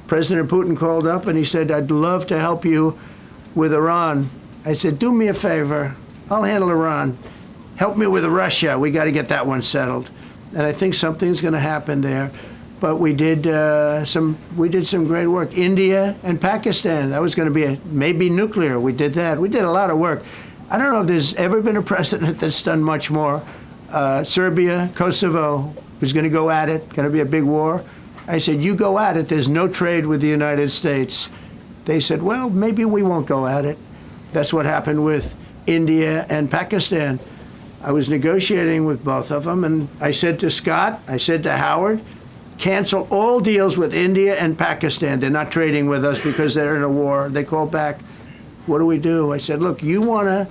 President Putin called up and he said, I'd love to help you with Iran. I said, do me a favor. I'll handle Iran. Help me with Russia. We got to get that one settled. And I think something's going to happen there. But we did some great work. India and Pakistan. That was going to be maybe nuclear. We did that. We did a lot of work. I don't know if there's ever been a president that's done much more. Serbia, Kosovo was going to go at it. Going to be a big war. I said, you go at it. There's no trade with the United States. They said, well, maybe we won't go at it. That's what happened with India and Pakistan. I was negotiating with both of them, and I said to Scott, I said to Howard, cancel all deals with India and Pakistan. They're not trading with us because they're in a war. They called back, what do we do? I said, look, you want to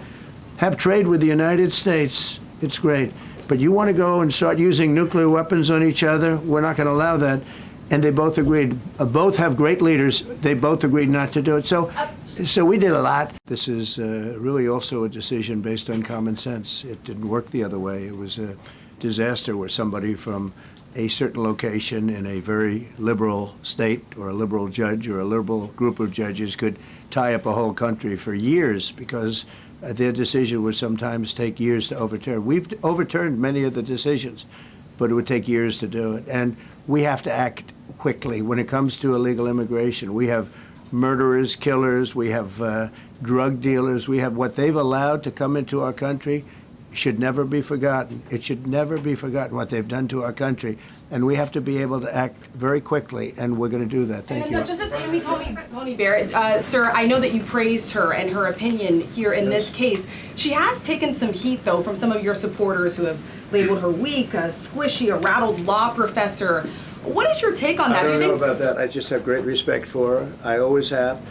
have trade with the United States, it's great. But you want to go and start using nuclear weapons on each other? We're not going to allow that. And they both agreed. Both have great leaders. They both agreed not to do it. So we did a lot. This is really also a decision based on common sense. It didn't work the other way. It was a disaster where somebody from a certain location in a very liberal state or a liberal judge or a liberal group of judges could tie up a whole country for years because their decision would sometimes take years to overturn. We've overturned many of the decisions, but it would take years to do it. And we have to act quickly when it comes to illegal immigration. We have murderers, killers, we have drug dealers, we have what they've allowed to come into our country. Should never be forgotten. It should never be forgotten what they've done to our country. And we have to be able to act very quickly, and we're going to do that. Thank you. Justice Amy Coney Barrett, sir, I know that you praised her and her opinion here in this case. She has taken some heat, though, from some of your supporters who have labeled her weak, a squishy, a rattled law professor. What is your take on that? I don't know about that. I just have great respect for her. I always have.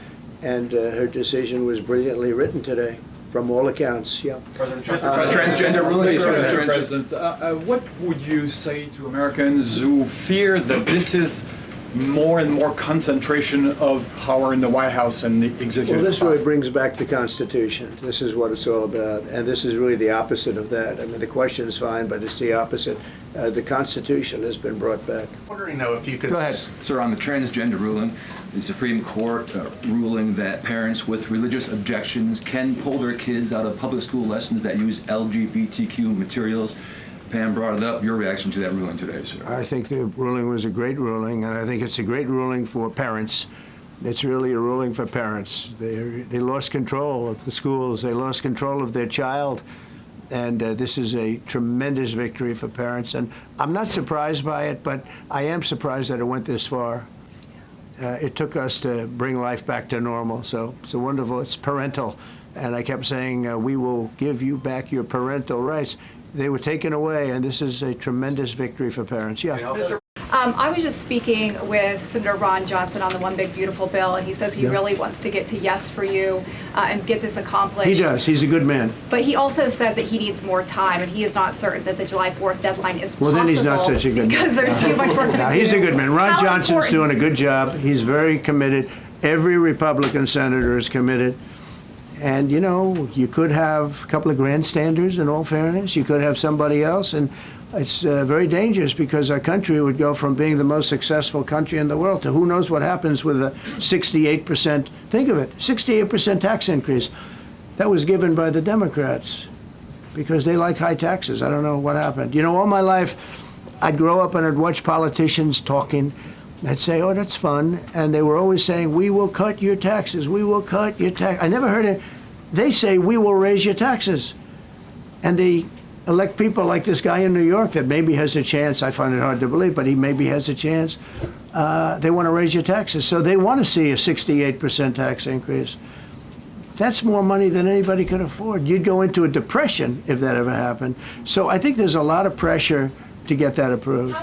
And her decision was brilliantly written today. From all accounts, yeah. Transgender ruling, Mr. President. What would you say to Americans who fear that this is more and more concentration of power in the White House and the executive? Well, this really brings back the Constitution. This is what it's all about, and this is really the opposite of that. I mean, the question is fine, but it's the opposite. The Constitution has been brought back. Wondering though if you could. Go ahead, sir. On the transgender ruling, the Supreme Court ruling that parents with religious objections can pull their kids out of public school lessons that use LGBTQ materials. Pam brought it up. Your reaction to that ruling today, sir? I think the ruling was a great ruling, and I think it's a great ruling for parents. It's really a ruling for parents. They lost control of the schools. They lost control of their child. And this is a tremendous victory for parents. And I'm not surprised by it, but I am surprised that it went this far. It took us to bring life back to normal. So it's wonderful. It's parental. And I kept saying, we will give you back your parental rights. They were taken away, and this is a tremendous victory for parents. Yeah. I was just speaking with Senator Ron Johnson on the One Big Beautiful Bill, and he says he really wants to get to yes for you and get this accomplished. He does. He's a good man. But he also said that he needs more time, and he is not certain that the July 4th deadline is possible. Well, then he's not such a good man. Because there's too much work to do. He's a good man. Ron Johnson's doing a good job. He's very committed. Every Republican senator is committed. And, you know, you could have a couple of grandstanders, in all fairness. You could have somebody else. And it's very dangerous because our country would go from being the most successful country in the world to who knows what happens with a 68%, think of it, 68% tax increase. That was given by the Democrats because they like high taxes. I don't know what happened. You know, all my life, I'd grow up and I'd watch politicians talking. I'd say, oh, that's fun. And they were always saying, we will cut your taxes. We will cut your tax. I never heard it. They say, we will raise your taxes. And they elect people like this guy in New York that maybe has a chance. I find it hard to believe, but he maybe has a chance. They want to raise your taxes. So they want to see a 68% tax increase. That's more money than anybody could afford. You'd go into a depression if that ever happened. So I think there's a lot of pressure to get that approved.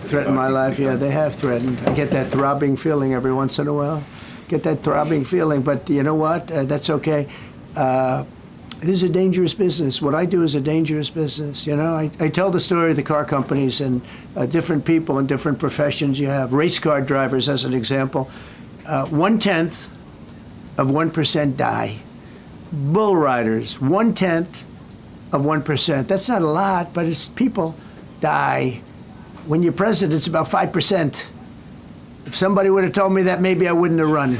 Threaten my life, yeah, they have threatened. I get that throbbing feeling every once in a while. Get that throbbing feeling, but you know what? That's okay. This is a dangerous business. What I do is a dangerous business. You know, I tell the story of the car companies and different people in different professions you have. Race car drivers, as an example. 1/10 of 1% die. Bull riders, 1/10 of 1%. That's not a lot, but it's people die. When you're president, it's about 5%. If somebody would have told me that, maybe I wouldn't have run,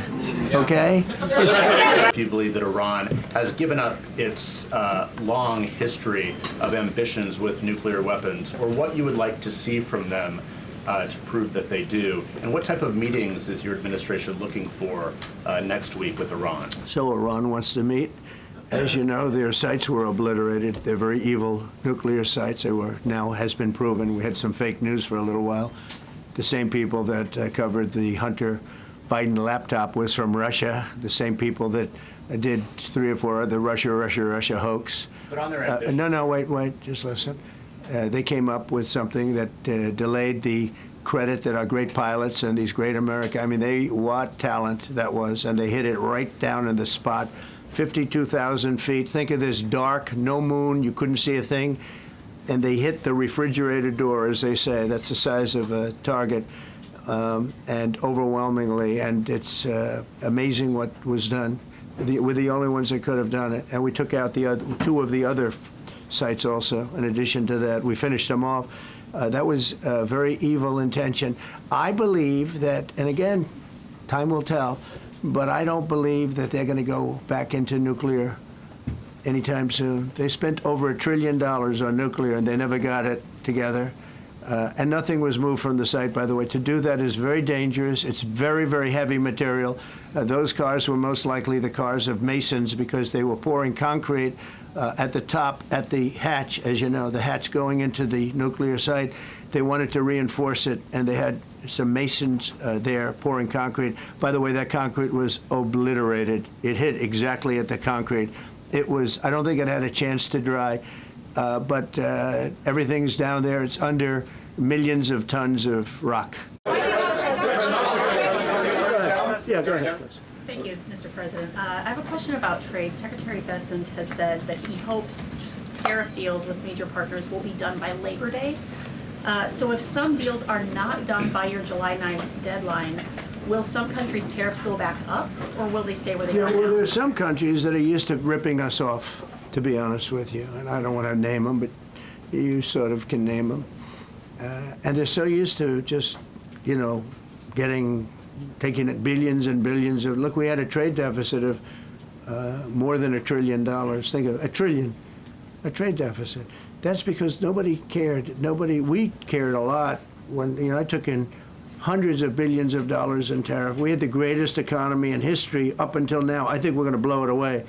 okay? If you believe that Iran has given up its long history of ambitions with nuclear weapons, or what you would like to see from them to prove that they do, and what type of meetings is your administration looking for next week with Iran? So Iran wants to meet. As you know, their sites were obliterated. They're very evil nuclear sites. They were, now has been proven. We had some fake news for a little while. The same people that covered the Hunter Biden laptop was from Russia. The same people that did 3 or 4 other Russia hoax. But on their ambition. No, wait, just listen. They came up with something that delayed the credit that our great pilots and these great what talent that was, and they hit it right down in the spot. 52,000 feet. Think of this dark, no moon, you couldn't see a thing. And they hit the refrigerator door, as they say. That's the size of a target, and overwhelmingly. And it's amazing what was done. We're the only ones that could have done it. And we took out the 2 of the other sites also. In addition to that, we finished them off. That was a very evil intention. I believe that, and again, time will tell, but I don't believe that they're going to go back into nuclear anytime soon. They spent over $1 trillion on nuclear, and they never got it together. And nothing was moved from the site, by the way. To do that is very dangerous. It's very, very heavy material. Those cars were most likely the cars of masons because they were pouring concrete at the top, at the hatch, as you know, the hatch going into the nuclear site. They wanted to reinforce it, and they had some masons there pouring concrete. By the way, that concrete was obliterated. It hit exactly at the concrete. It was, I don't think it had a chance to dry, but everything's down there. It's under millions of tons of rock. Yeah, go ahead, please. Thank you, Mr. President. I have a question about trade. Secretary Bessent has said that he hopes tariff deals with major partners will be done by Labor Day. So if some deals are not done by your July 9th deadline, will some countries' tariffs go back up, or will they stay where they are Yeah, well, now? there's some countries that are used to ripping us off, to be honest with you. And I don't want to name them, but you sort of can name them. And they're so used to just, taking it billions and billions of, look, we had a trade deficit of more than $1 trillion. Think of a trade deficit. That's because nobody cared. We cared a lot when, I took in hundreds of billions of dollars in tariff. We had the greatest economy in history up until now. I think we're going to blow it away.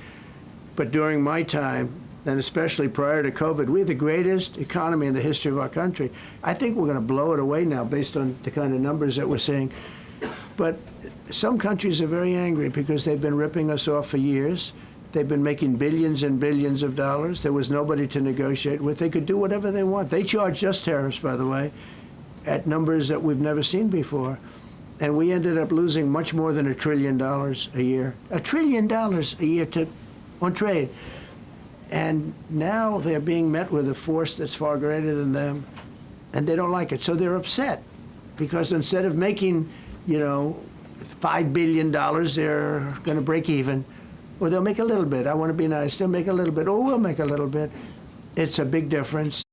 But during my time, and especially prior to COVID, we had the greatest economy in the history of our country. I think we're going to blow it away now based on the kind of numbers that we're seeing. But some countries are very angry because they've been ripping us off for years. They've been making billions and billions of dollars. There was nobody to negotiate with. They could do whatever they want. They charged us tariffs, by the way, at numbers that we've never seen before. And we ended up losing much more than $1 trillion a year. $1 trillion a year on trade. And now they're being met with a force that's far greater than them, and they don't like it. So they're upset because instead of making, $5 billion, they're going to break even. Or they'll make a little bit. I want to be nice. They'll make a little bit, or we'll make a little bit. It's a big difference.